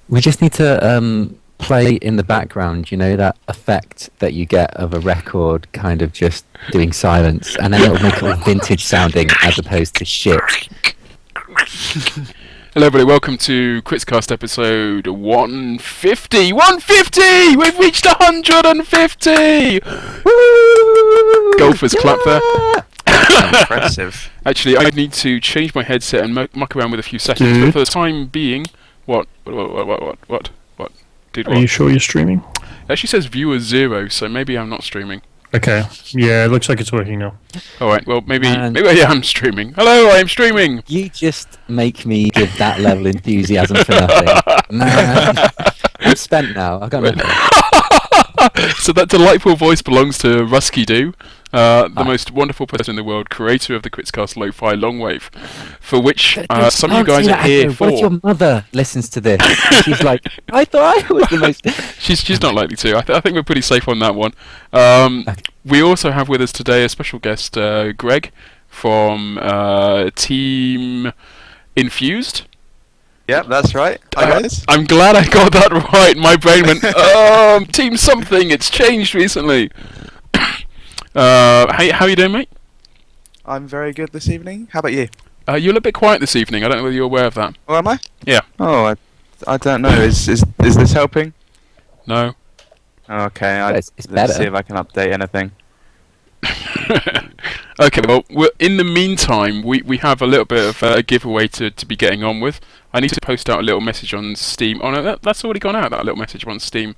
We just need to play in the background, that effect that you get of a record kind of just doing silence, and then it'll make it all vintage sounding as opposed to shit. Hello everybody, welcome to KritzKast episode 150! 150! We've reached 150! Woo! Golfers clap there. Impressive. Actually, I need to change my headset and muck around with a few settings, but for the time being... What? Dude, Are you sure you're streaming? It actually says viewer 0, so maybe I'm not streaming. Okay. Yeah, it looks like it's working now. Alright, well, maybe I am streaming. Hello, I am streaming! You just make me give that level of enthusiasm for nothing. Man, I'm spent now. I've got nothing. So that delightful voice belongs to Ruskeydoo, the most wonderful person in the world, creator of the KritzKast Lo-Fi Longwave, for which some of you guys are here for. What if your mother listens to this? She's like, I thought I was the most... She's not likely to. I think we're pretty safe on that one. We also have with us today a special guest, Greg, from Team Infused. Yep, that's right. Hi guys. I'm glad I got that right. My brain went, Team something, it's changed recently. How you doing, mate? I'm very good this evening. How about you? You're a little bit quiet this evening. I don't know whether you're aware of that. Oh, am I? Yeah. Oh, I don't know. Is this helping? No. Okay, It's let's better. see if I can update anything. Okay, well, in the meantime, we have a little bit of a giveaway to be getting on with. I need to post out a little message on Steam. Oh no, that's already gone out, that little message on Steam.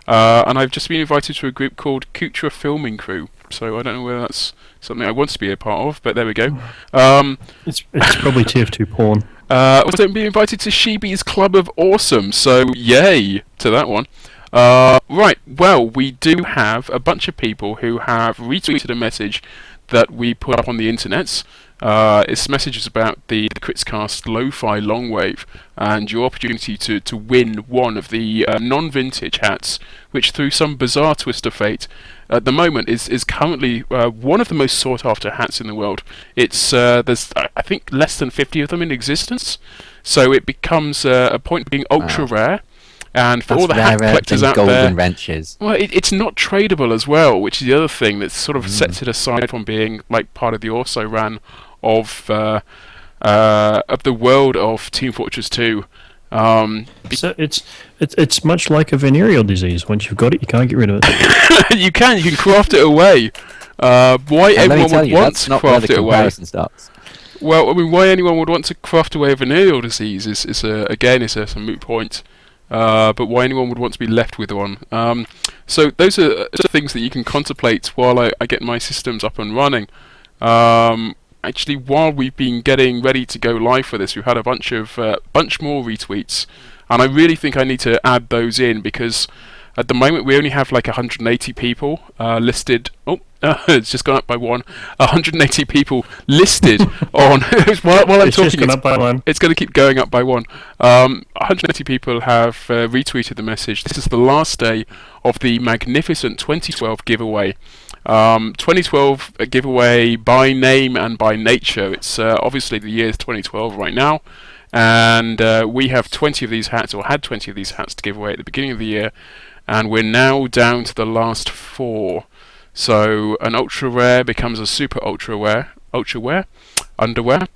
And I've just been invited to a group called Kutra Filming Crew. So I don't know whether that's something I want to be a part of, but there we go. It's probably TF2 porn. Also being invited to Sheeby's Club of Awesome, so yay to that one. Right, well, we do have a bunch of people who have retweeted a message that we put up on the internet. This message is about the KritzKast Lo-Fi Longwave and your opportunity to win one of the non-vintage hats, which through some bizarre twist of fate, at the moment is currently one of the most sought-after hats in the world. It's there's I think less than 50 of them in existence, so it becomes a point of being ultra rare. And for all the hat collectors out golden there, wrenches. well, it's not tradable as well, which is the other thing that sort of sets it aside from being like part of the also ran of the world of Team Fortress 2. So it's much like a venereal disease. Once you've got it, you can't get rid of it. You can craft it away. Why everyone would want to craft it away? Starts. Well, I mean, why anyone would want to craft away a venereal disease is a moot point. But why anyone would want to be left with one. So those are things that you can contemplate while I get my systems up and running. Actually, while we've been getting ready to go live for this, we've had a bunch more retweets, and I really think I need to add those in because at the moment we only have like 180 people listed. Oh, it's just gone up by one. 180 people listed on. while I'm It's talking, just gone up by one. it's going to keep going up by one. 180 people have retweeted the message. This is the last day of the magnificent 2012 giveaway. 2012 giveaway by name and by nature. It's obviously the year is 2012 right now, and we have 20 of these hats, or had 20 of these hats to give away at the beginning of the year, and we're now down to the last 4. So an ultra rare becomes a super ultra rare underwear. And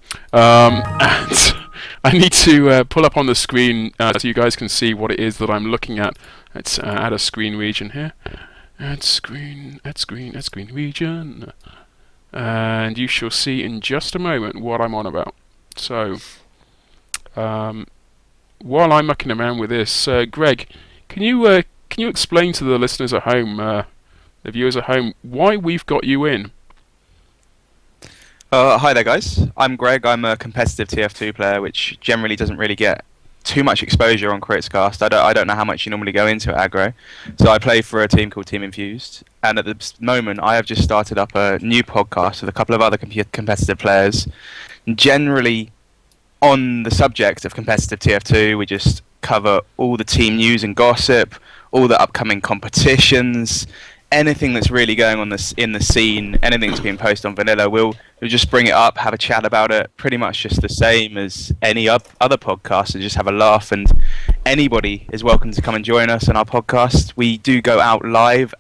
I need to pull up on the screen so you guys can see what it is that I'm looking at. Let's add a screen region here. Add screen region. And you shall see in just a moment what I'm on about. So, while I'm mucking around with this, Greg, can you explain to the listeners at home, the viewers at home, why we've got you in? Hi there, guys. I'm Greg. I'm a competitive TF2 player, which generally doesn't really get too much exposure on KritzKast. I don't know how much you normally go into at aggro. So I play for a team called Team Infused, and at the moment I have just started up a new podcast with a couple of other competitive players. Generally on the subject of competitive TF2, we just cover all the team news and gossip, all the upcoming competitions, anything that's really going on in the scene, anything that's being posted on Vanilla, we'll just bring it up, have a chat about it, pretty much just the same as any other podcast, and just have a laugh. And anybody is welcome to come and join us on our podcast. We do go out live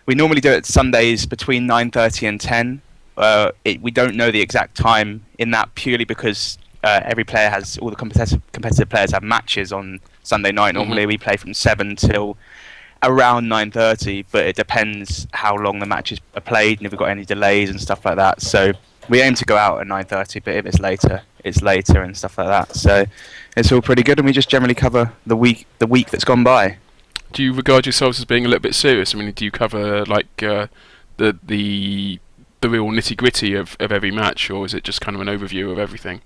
we normally do it Sundays between 9:30 and 10. We don't know the exact time in that, purely because every player has, all the competitive players have matches on Sunday night. Normally we play from 7 till around 9:30, but it depends how long the matches are played and if we've got any delays and stuff like that. So we aim to go out at 9:30, but if it's later, it's later and stuff like that. So it's all pretty good, and we just generally cover the week that's gone by. Do you regard yourselves as being a little bit serious? I mean, do you cover like the real nitty gritty of every match, or is it just kind of an overview of everything?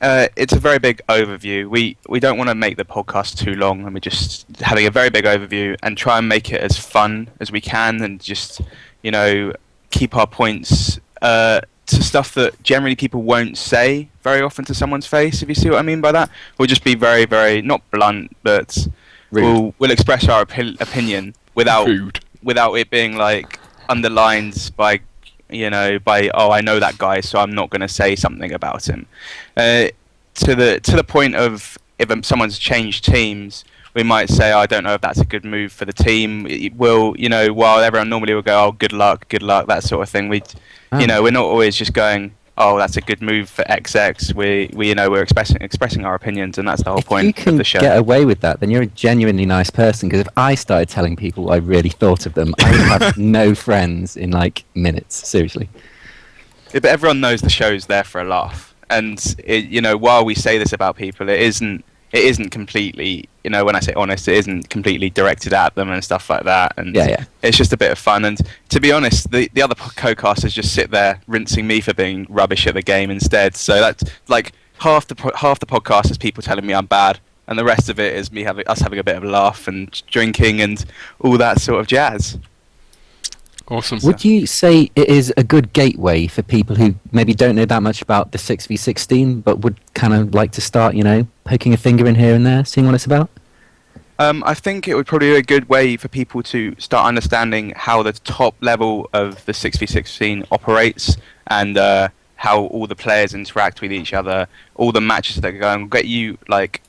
It's a very big overview. We don't want to make the podcast too long, and we're just having a very big overview and try and make it as fun as we can, and just, you know, keep our points to stuff that generally people won't say very often to someone's face, if you see what I mean by that. We'll just be very, very, not blunt, but we'll express our opinion without it being like underlined by, oh, I know that guy, so I'm not going to say something about him. To the point of, if someone's changed teams, we might say, I don't know if that's a good move for the team. While everyone normally will go, oh, good luck, that sort of thing. We're not always just going, oh, that's a good move for XX. We're expressing our opinions, and that's the whole point of the show. If you can get away with that, then you're a genuinely nice person. Because if I started telling people what I really thought of them, I would have no friends in like minutes. Seriously. Yeah, but everyone knows the show's there for a laugh, and while we say this about people, it isn't completely, when I say honest, it isn't completely directed at them and stuff like that. And it's just a bit of fun. And to be honest, the other co-casters just sit there rinsing me for being rubbish at the game instead. So that's like half the podcast is people telling me I'm bad, and the rest of it is us having a bit of a laugh and drinking and all that sort of jazz. Awesome. Would you say it is a good gateway for people who maybe don't know that much about the 6v16, but would kind of like to start, poking a finger in here and there, seeing what it's about? I think it would probably be a good way for people to start understanding how the top level of the 6v16 operates, and how all the players interact with each other, all the matches that are going, get you like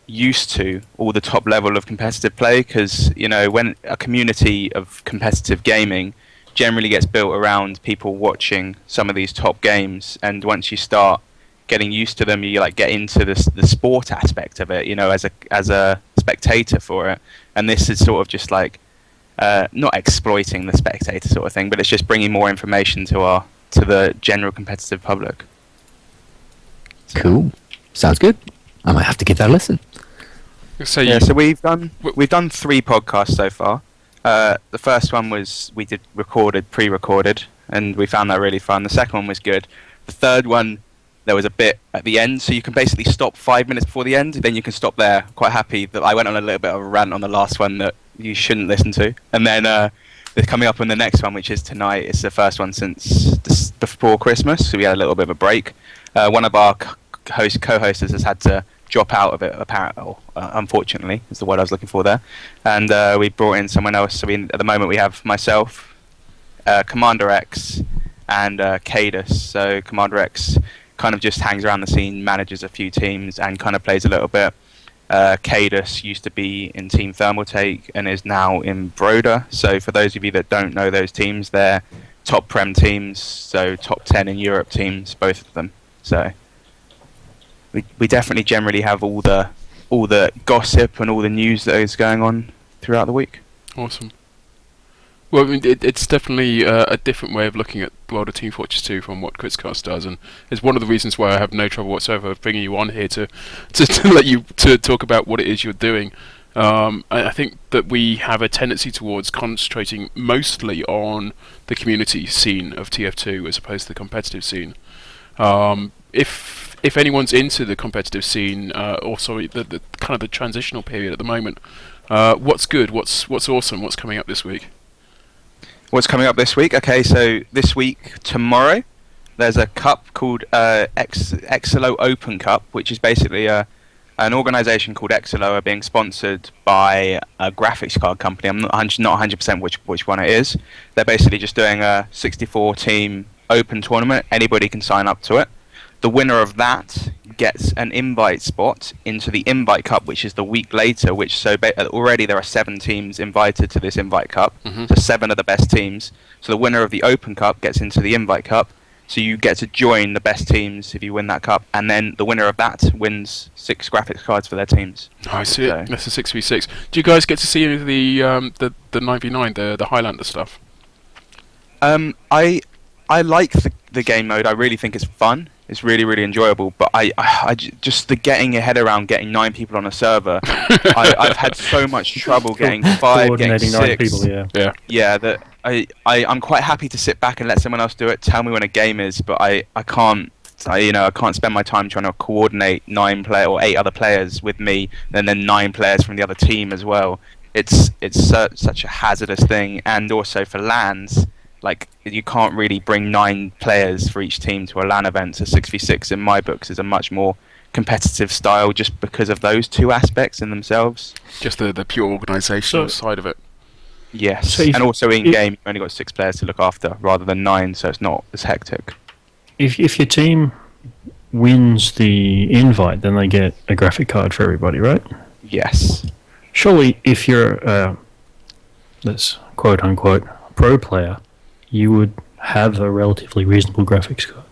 used to all the top level of competitive play, because when a community of competitive gaming generally gets built around people watching some of these top games, and once you start getting used to them, you like get into the sport aspect of it, as a spectator for it. And this is sort of just like not exploiting the spectator sort of thing, but it's just bringing more information to the general competitive public. Cool, sounds good. I might have to give that a listen. So we've done 3 podcasts so far. The first one was we did pre-recorded, and we found that really fun. The second one was good. The third one, there was a bit at the end, so you can basically stop 5 minutes before the end. Then you can stop there. Quite happy that I went on a little bit of a rant on the last one that you shouldn't listen to. And then they're coming up on the next one, which is tonight. It's the first one since before Christmas, so we had a little bit of a break. One of our co-hosters has had to drop out of it, unfortunately, is the word I was looking for there. And we brought in someone else. So at the moment we have myself, Commander X, and Cadus. So Commander X kind of just hangs around the scene, manages a few teams, and kind of plays a little bit. Cadus used to be in Team Thermaltake and is now in Broda. So for those of you that don't know those teams, they're top Prem teams, so top 10 in Europe teams, both of them. So we definitely generally have all the gossip and all the news that is going on throughout the week. Awesome. Well, I mean, it's definitely a different way of looking at World of Team Fortress 2 from what KritzKast does, and it's one of the reasons why I have no trouble whatsoever bringing you on here to let you to talk about what it is you're doing. I think that we have a tendency towards concentrating mostly on the community scene of TF2 as opposed to the competitive scene. If anyone's into the competitive scene, or sorry, the kind of the transitional period at the moment, what's good? What's awesome? What's coming up this week? What's coming up this week? Okay, so this week, tomorrow, there's a cup called Exelo Open Cup, which is basically a an organisation called Exelo are being sponsored by a graphics card company. I'm not 100% which one it is. They're basically just doing a 64-team open tournament. Anybody can sign up to it. The winner of that gets an invite spot into the Invite Cup, which is the week later. Already there are 7 teams invited to this Invite Cup. So 7 of the best teams. So the winner of the Open Cup gets into the Invite Cup. So you get to join the best teams if you win that cup, and then the winner of that wins 6 graphics cards for their teams. I see. So. That's a 6v6. Do you guys get to see any of the 9v9, the Highlander stuff? I like the game mode. I really think it's fun. It's really, really enjoyable. But I just the getting your head around getting 9 people on a server. I've had so much trouble getting 5, getting 6. 9 people, yeah. That I'm quite happy to sit back and let someone else do it. Tell me when a game is, but I can't. I can't spend my time trying to coordinate 9 player or 8 other players with me, and then 9 players from the other team as well. It's such a hazardous thing, and also for LANs. Like, you can't really bring 9 players for each team to a LAN event. So 6v6 in my books is a much more competitive style just because of those 2 aspects in themselves. Just the pure organisational side of it. Yes, so and also in-game you've only got 6 players to look after rather than 9, so it's not as hectic. If your team wins the invite, then they get a graphic card for everybody, right? Yes. Surely if you're this quote-unquote pro player, you would have a relatively reasonable graphics card.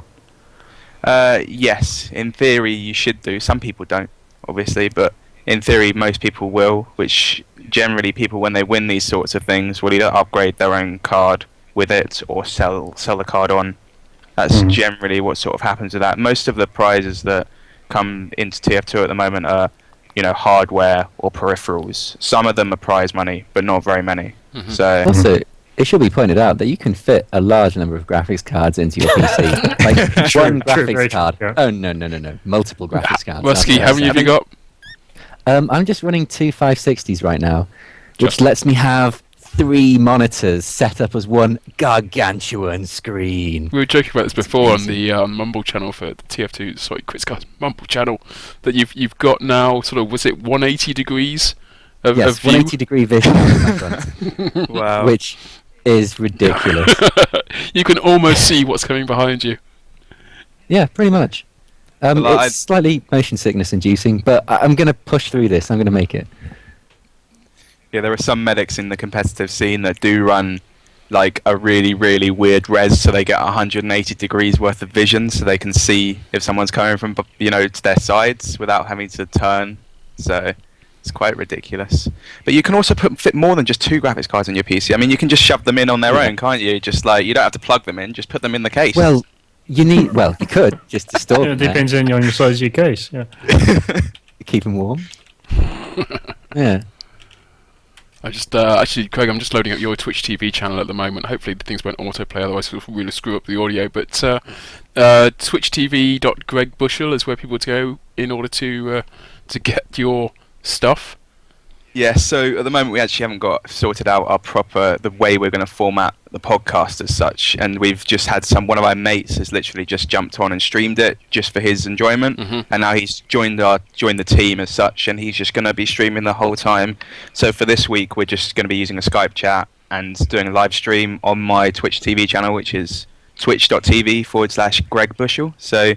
Yes, in theory you should do. Some people don't, obviously, but in theory most people will, which generally people, when they win these sorts of things, will either upgrade their own card with it or sell the card on. That's generally what sort of happens with that. Most of the prizes that come into TF2 at the moment are, hardware or peripherals. Some of them are prize money, but not very many. So also, it should be pointed out that you can fit a large number of graphics cards into your PC. Like one graphics card. Yeah. Oh no! Multiple graphics cards. Rusky, how many have you got? I'm just running 2 560s right now, which lets me have 3 monitors set up as one gargantuan screen. We were joking about this before on the Mumble channel for the TF2, KritzKast Mumble channel, that you've got now sort of, was it 180 degrees of yes, view? 180 degree vision on my front. Wow. Which is ridiculous. You can almost see what's coming behind you. Yeah, pretty much. It's slightly motion sickness inducing, but I'm going to push through this. I'm going to make it. Yeah, there are some medics in the competitive scene that do run like a really, really weird res, so they get 180 degrees worth of vision, so they can see if someone's coming from, to their sides without having to turn. So it's quite ridiculous. But you can also fit more than just 2 graphics cards on your PC. I mean, you can just shove them in on their own, can't you? Just like, you don't have to plug them in, just put them in the case. Well, you could just to store them. It depends on your size of your case. Yeah. Keep them warm. Yeah. I just actually, Craig, I'm just loading up your Twitch TV channel at the moment. Hopefully the things won't autoplay, otherwise it'll really screw up the audio. But twitchtv.gregbushell is where people go in order to get your stuff. Yeah, so at the moment we actually haven't got sorted out the way we're going to format the podcast as such, and we've just had one of our mates has literally just jumped on and streamed it just for his enjoyment, and now he's joined the team as such, and he's just going to be streaming the whole time. So for this week we're just going to be using a Skype chat and doing a live stream on my Twitch TV channel, which is twitch.tv/Greg Busshell. So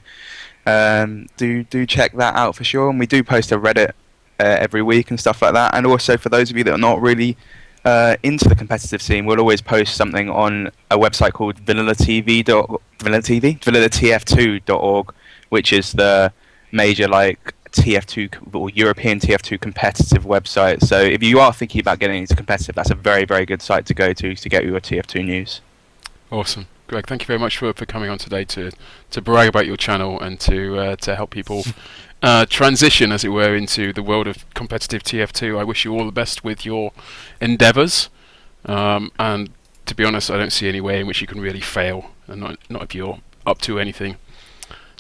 do check that out for sure, and we do post a Reddit every week and stuff like that. And also for those of you that are not really into the competitive scene, we'll always post something on a website called VanillaTF2.org, which is the major TF2 or European TF2 competitive website. So if you are thinking about getting into competitive, that's a very, very good site to go to get your TF2 news. Awesome. Greg, thank you very much for coming on today to brag about your channel and to help people transition, as it were, into the world of competitive TF2. I wish you all the best with your endeavours, and to be honest, I don't see any way in which you can really fail, and not if you're up to anything.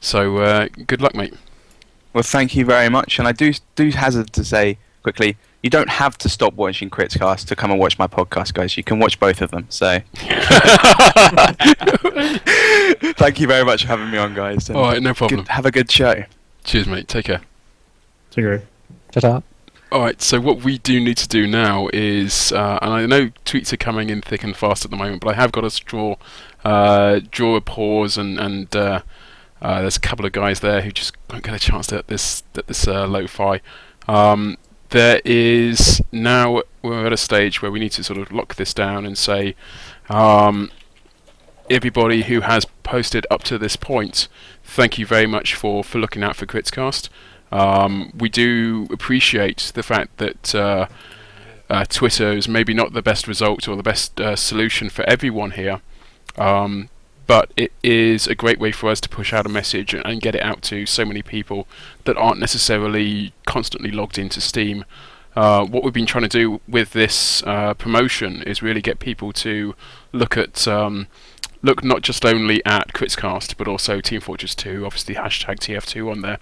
So good luck, mate. Well, thank you very much, and I do hazard to say quickly, you don't have to stop watching KritzKast to come and watch my podcast, guys. You can watch both of them. So thank you very much for having me on, guys. All right, no problem. Have a good show. Cheers, mate. Take care. agree. Shut up. All right, so what we do need to do now is, and I know tweets are coming in thick and fast at the moment, but I have got to draw a pause, and there's a couple of guys there who just won't get a chance at this lo-fi. There is now, we're at a stage where we need to sort of lock this down and say, everybody who has posted up to this point, thank you very much for looking out for KritzKast. We do appreciate the fact that Twitter is maybe not the best result or the best solution for everyone here, but it is a great way for us to push out a message and get it out to so many people that aren't necessarily constantly logged into Steam. What we've been trying to do with this promotion is really get people to look not just only at KritzKast, but also Team Fortress 2, obviously hashtag TF2 on there,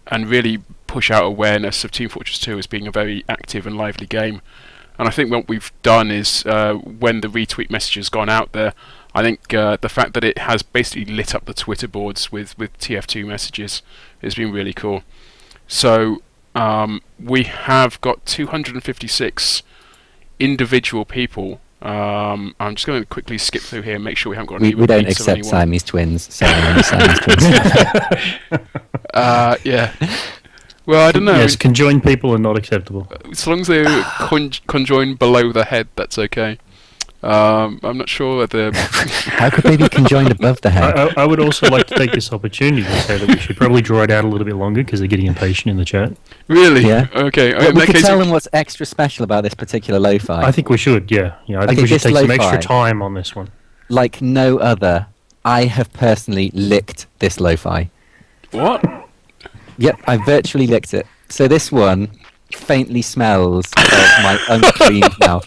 and really push out awareness of Team Fortress 2 as being a very active and lively game. And I think what we've done is, when the retweet message has gone out there, I think the fact that it has basically lit up the Twitter boards with TF2 messages has been really cool. So we have got 256 individual people. I'm just going to quickly skip through here and make sure we haven't got any We don't repeats of accept anyone. Siamese twins. Siamese twins. Yeah. Well, I don't know. Yes, conjoined people are not acceptable. As long as they're conjoined below the head, that's okay. I'm not sure whether... How could they be conjoined above the head? I would also like to take this opportunity to say that we should probably draw it out a little bit longer because they're getting impatient in the chat. Really? Yeah. Okay. Well, In we that could case, tell them what's extra special about this particular lo-fi. I think we should, yeah. I think Okay, we should this take some extra lo-fi. time on this one. Like no other, I have personally licked this lo-fi. what? Yep, I virtually licked it. So this one faintly smells of my unclean mouth.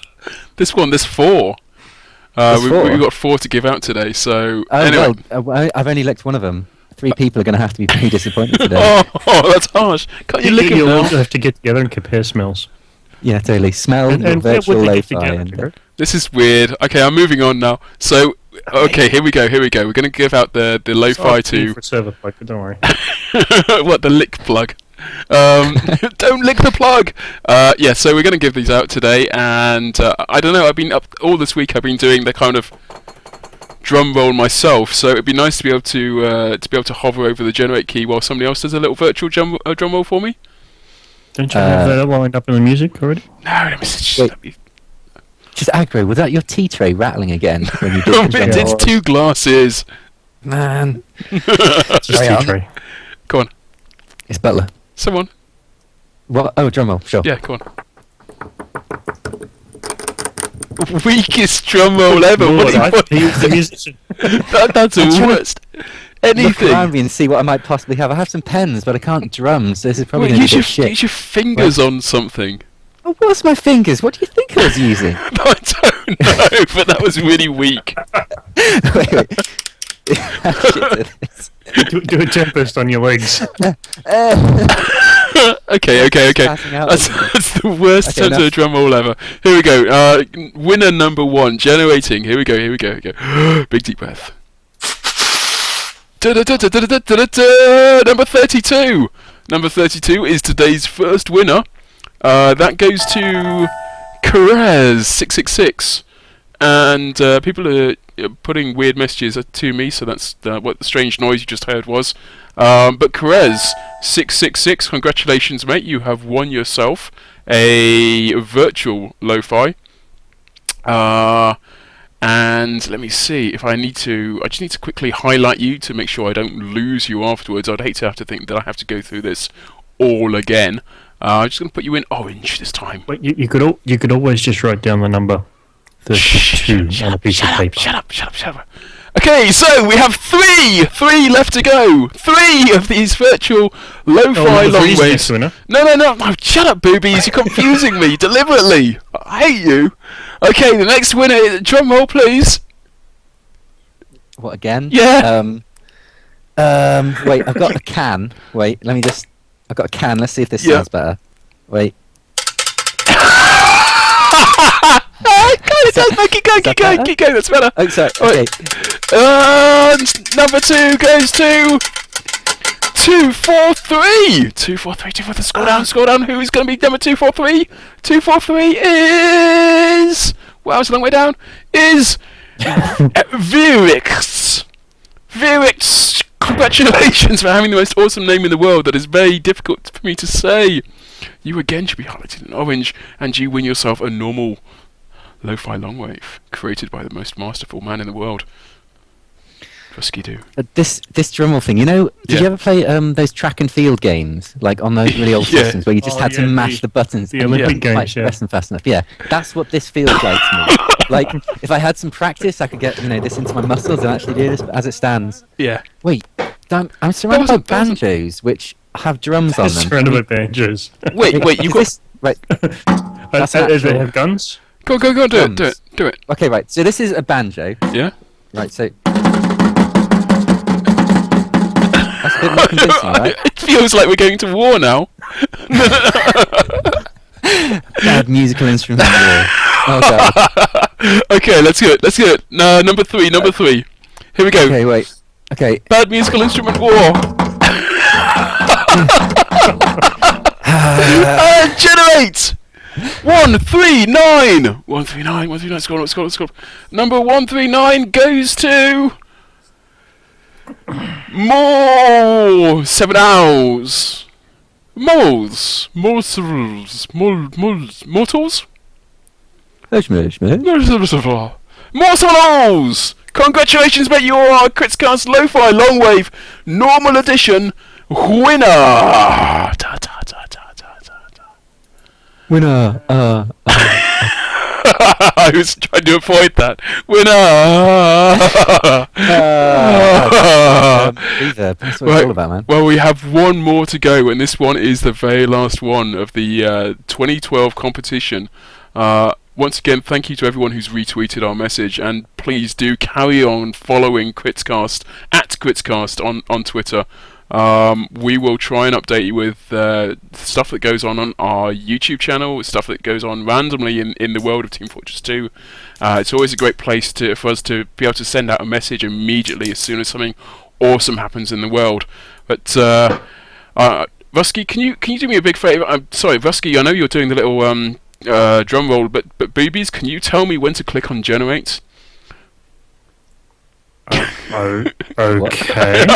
There's four. There's We've four? got 4 to give out today, so... Oh, anyway. well, I've only licked one of them. 3 people are going to have to be pretty disappointed today. Oh, that's harsh. Can't you lick them You'll now? also have to get together and compare smells. Yeah, totally. Smell And your where virtual would they get lo-fi. together? And, This is weird. Okay, I'm moving on now. So, okay, here we go. We're going to give out the lo-fi to... for server plug, but don't worry. What, the lick plug? Don't lick the plug! Yeah, so we're going to give these out today, and I don't know, I've been up all this week, I've been doing the kind of drum roll myself, so it'd be nice to be able to hover over the generate key while somebody else does a little virtual drum roll for me. Don't you have that lined up in the music already? No, let me just aggro, was that your tea tray rattling again? When you did Oh, the drum it's roll? 2 glasses. Man. It's just Carry on. tray. Go on, It's Butler. someone. What? Oh, drum roll, sure. Yeah, go on. Weakest drum roll ever. Lord, What do you he's the musician. that's the I'm trying to worst. Look Anything. around me and see what I might possibly have. I have some pens, but I can't drum, so this is probably Well, going to use, be a your, bit shit. use your fingers on something. Oh, what's my fingers? What do you think I was using? I don't know, but that was really weak. wait. Shit, this. do a tempest on your legs. Okay. Passing out. That's the worst Okay, attempt at a enough. drum roll ever. Here we go. Winner number 1, generating. Here we go. Big deep breath. Number 32. Number 32 is today's first winner. That goes to Krez666. And people are putting weird messages to me, so that's what the strange noise you just heard was. But Krez666, congratulations, mate. You have won yourself a virtual lo-fi. And let me see if I just need to quickly highlight you to make sure I don't lose you afterwards. I'd hate to have to think that I have to go through this all again. I'm just going to put you in orange this time. Wait, you could always just write down the number 32 on a piece of paper. Shut up. Okay, so we have three left to go. 3 of these virtual lo-fi number 3 is the Longwaves. next winner. No, shut up, boobies. You're confusing me deliberately. I hate you. Okay, the next winner, drum roll, please. What, again? Yeah. Wait, I've got a can. Wait, I've got a can. Let's see if this Yeah. sounds better. Wait. Keep going, that's better. Oh, sorry. Wait. Okay. Number 2 goes to 243. 243. 243. Scroll down. Who is going to be number 243? 243 is. Wow, it's a long way down. Is Virix. Virix. Congratulations for having the most awesome name in the world. That is very difficult for me to say. You again should be highlighted in orange, and you win yourself a normal Lo-Fi Longwave created by the most masterful man in the world. Ruskeydoo. This drum roll thing, did you ever play those track and field games, like on those really old systems where you just had to mash the buttons the and Olympic you games, press them fast enough? Yeah, that's what this feels like to me. Like, if I had some practice, I could get this into my muscles and actually do this, but as it stands... Yeah. Wait, I'm surrounded by banjos, which have drums on them. Surrounded by banjos. Wait, you've got... This, right. That's an They actual- have guns? Go, do it. Okay, right, so this is a banjo. Yeah? Right, so... That's a bit more convincing, right? It feels like we're going to war now. Bad musical instrument war. Oh, God. Okay, let's get it. No, number three. Here we go. Okay, wait. Okay. Bad musical instrument war. Generate! 139! 139, score. Number 139 goes to... More 7 hours. Mortals. Mortals. Congratulations, mate! You are KritzKast Lo-Fi Longwave Normal Edition winner. Winner. I was trying to avoid that. Winner. Reverb. That's what it's all about, man. Well, we have one more to go, and this one is the very last one of the 2012 competition. Once again, thank you to everyone who's retweeted our message, and please do carry on following KritzKast at KritzKast on Twitter. We will try and update you with stuff that goes on our YouTube channel, stuff that goes on randomly in the world of Team Fortress 2. It's always a great place for us to be able to send out a message immediately as soon as something awesome happens in the world. But Rusky, can you do me a big favour? I'm sorry, Rusky, I know you're doing the little drum roll, but Boobies, can you tell me when to click on generate? Okay.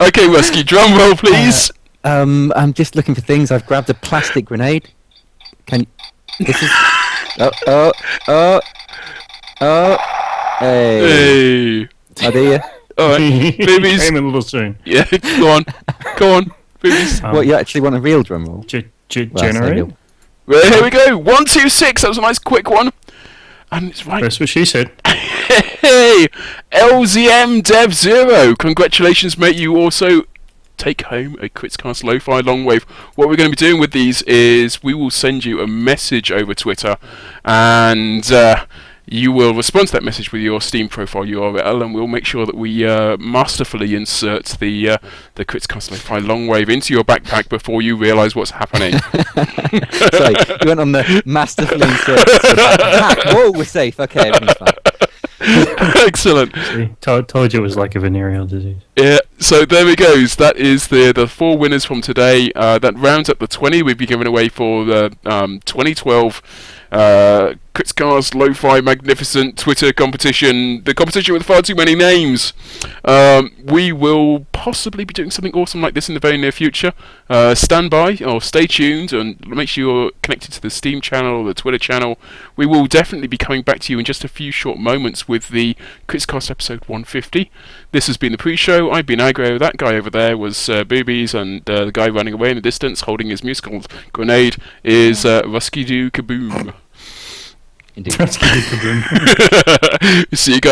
Okay, Rusky, drum roll, please. I'm just looking for things. I've grabbed a plastic grenade. This is... Oh. Hey. Oh, dear. Alright, Boobies. Came a little soon. Yeah, go on, Boobies. What, you actually want a real drum roll? Generate? Well, here we go. 1, 2, 6. That was a nice quick one. And it's right. That's what she said. Hey, LZM Dev 0. Congratulations, mate. You also take home a KritzKast Lo-Fi Longwave. What we're going to be doing with these is we will send you a message over Twitter, and you will respond to that message with your Steam profile URL, and we'll make sure that we masterfully insert the KritzKast Lo-Fi Longwave into your backpack before you realise what's happening. Sorry, you went on the masterfully insert. Whoa, we're safe. Okay, everything's fine. Excellent. See, told you it was like a venereal disease. Yeah, so there we go. That is the 4 winners from today. That rounds up the 20 we've been giving away for the 2012 KritzKast Lo-Fi Magnificent Twitter competition. The competition with far too many names. We will possibly be doing something awesome like this in the very near future. Stand by or stay tuned and make sure you're connected to the Steam channel or the Twitter channel. We will definitely be coming back to you in just a few short moments with the KritzKast episode 150. This has been the pre-show. I've been Aggro. That guy over there was Boobies, and the guy running away in the distance holding his musical grenade is Ruskeydoo Kaboom. Indeed. Let's give it a boom. See you guys.